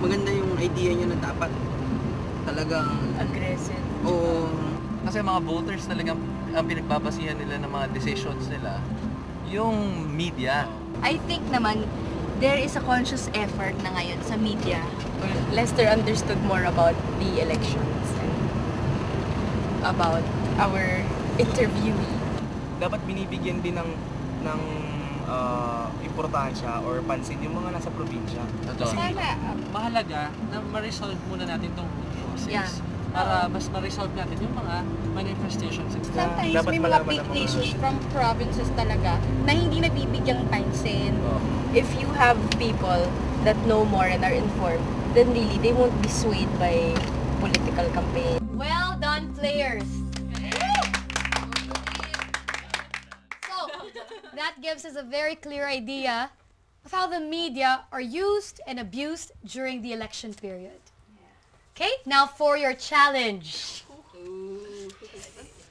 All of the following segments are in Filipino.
maganda yung idea nyo na dapat talagang aggressive. Oo. Kasi mga voters talagang ang pinagbabasihan nila ng mga decisions nila, yung media. I think naman, there is a conscious effort na ngayon sa media. Lester understood more about the elections and about our interviewee. Dapat binibigyan din ng importansya or pansin yung mga nasa probinsya. Totoo. Sana mahalaga na ma-resolve muna natin itong process. Yeah. Para mas ma-resolve natin yung mga manifestations. Sometimes Dapat may mga malaman big ng mga- issues from provinces talaga na hindi nabibigyang pansin. If you have people that know more and are informed, then really, they won't be swayed by political campaign. Well done, players. So, that gives us a very clear idea of how the media are used and abused during the election period. Okay, now for your challenge.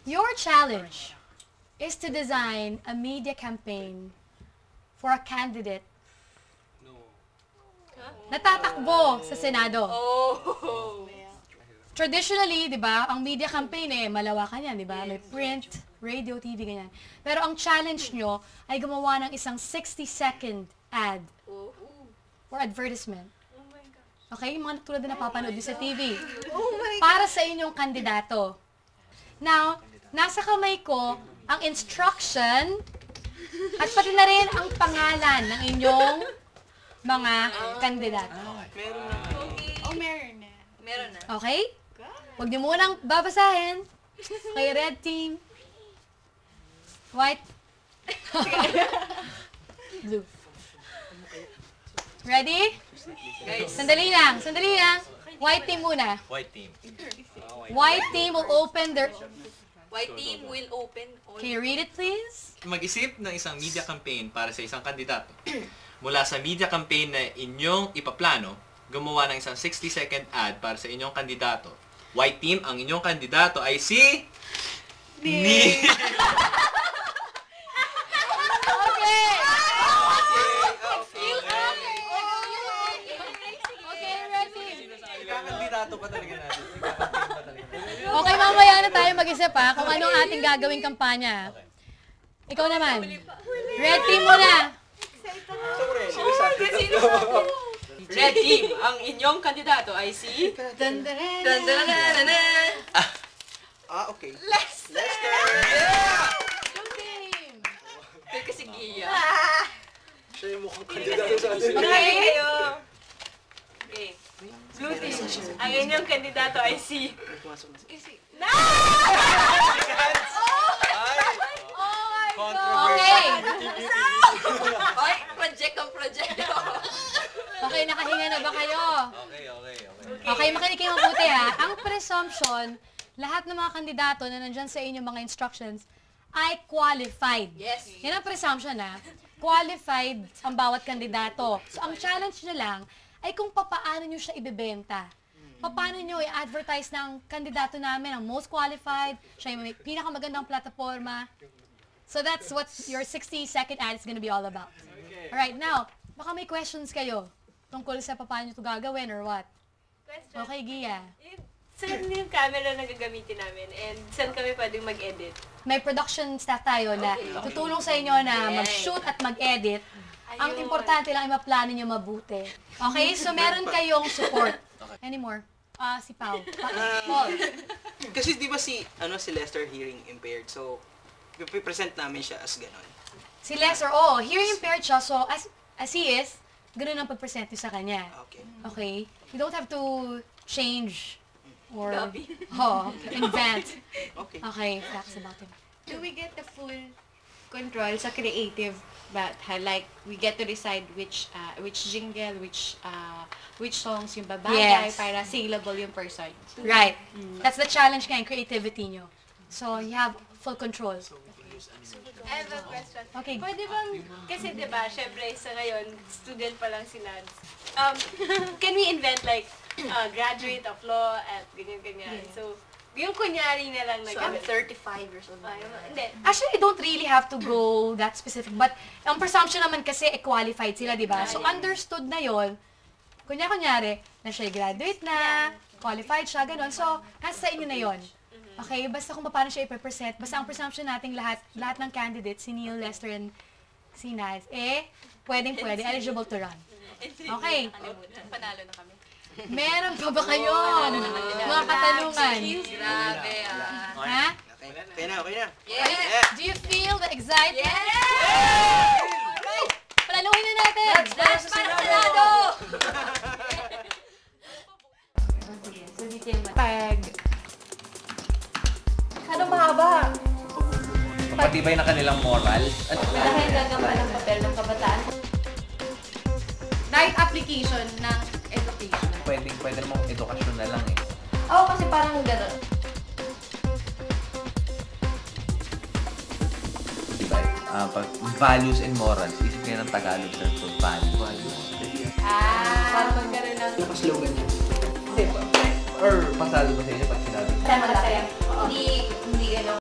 Your challenge is to design a media campaign for a candidate na tatakbo sa Senado. Traditionally, di ba, ang media campaign malawakan yan, di ba? May print, radio, TV, ganyan. Pero ang challenge nyo ay gumawa ng isang 60-second ad or advertisement. Okay? Yung mga tulad na napapanood nyo sa TV. Para sa inyong kandidato. Now, nasa kamay ko ang instruction at pati na rin ang pangalan ng inyong mga kandidato. Meron na. Meron na. Okay? Huwag niyo munang babasahin. Okay, red team. White. Blue. Ready? Sandali lang. White team muna. White team. White team will open their... White team will open all... Can you read it, please? Mag-isip ng isang media campaign para sa isang kandidato. Mula sa media campaign na inyong ipaplano, gumawa ng isang 60-second ad para sa inyong kandidato. White team, ang inyong kandidato ay si... Ni! Okay, red team. Kandidato pa talaga natin. Okay, mamaya na tayo mag-isip kung ano ang ating gagawing kampanya. Ikaw naman. Red team muna. Red team, ang inyong kandidato ay si... Okay. Blue team. Ito kasi Gia. Siya yung mukhang kandidato sa atin. Okay. Okay. Blue team, ang inyong kandidato ay si... Okay. Oy, project ang project. Okay, nakahinga na ba kayo? Okay. Okay, makinig kayo mabuti Ang presumption, lahat ng mga kandidato na nandyan sa inyong mga instructions ay qualified. Yes. Yan ang presumption Qualified ang bawat kandidato. So, ang challenge nyo lang ay kung papaano nyo siya ibebenta. Paano nyo i-advertise ng kandidato namin, ang most qualified, siya yung may pinakamagandang plataforma. So that's what your 60-second ad is gonna be all about. Alright, now, baka may questions kayo tungkol sa paano nyo ito gagawin or what? Question. Okay, Gia. Saan yung camera na gagamitin namin? And saan kami pwedeng mag-edit? May production staff tayo na tutulong sa inyo na mag-shoot at mag-edit. Ang importante lang ay maplano nyo mabuti. Okay? So, meron kayong support. Any more? Si Pao. Paul. Kasi di ba si Lester hearing impaired. So present namin siya as ganon. Si Lester, hearing impaired siya. So, as he is, ganun ang pag-present nyo sa kanya. Okay. Okay? You don't have to change or invent. Okay. Okay, facts about him. Do we get the full control sa creative but like we get to decide which jingle, which songs yung babagay Yes. para saleable yung person. Right. That's the challenge kaya, creativity nyo. So, you have full control. I have a question. Okay. Pwede bang, kasi diba, syempre sa ngayon, student pa lang sila. Can we invent like, graduate of law at ganyan-ganyan? So, yung kunyari na lang na So, I'm ganun. 35 years old. Hindi. Actually, you don't really have to go that specific. But, ang presumption naman kasi, qualified sila, di ba? So, understood na yon Kunyari, na siya graduate na, qualified siya, ganun. So, nasa sa inyo na yon. Okay, basta kung paano siya ipapresent, basta ang presumption nating lahat ng candidates, si Neil, Lester, and si Naz, pwedeng-pwede, eligible to run. Okay. Panalo na kami. Meron pa ba kayo? Mga katanungan? Grabe Ha? Okay na. Yeah. Do you feel the excitement? Yes! Alright, planuhin na natin. Dash para sa Senado! Sige, so detail mo. Pag... Ano mahaba? Patibay na kanilang moral. Malaki ang gagamba ng papel ng kabataan. Right application ng education. Pwede namang edukasyon na lang eh. Oo, kasi parang gano'n. Diba? Pag values and morals, isip kayo ng Tagalog terms of values. Para magkaroon ng... Naka-slogan niya. Or pasado ba sa inyo pag sinabi? Tama lang.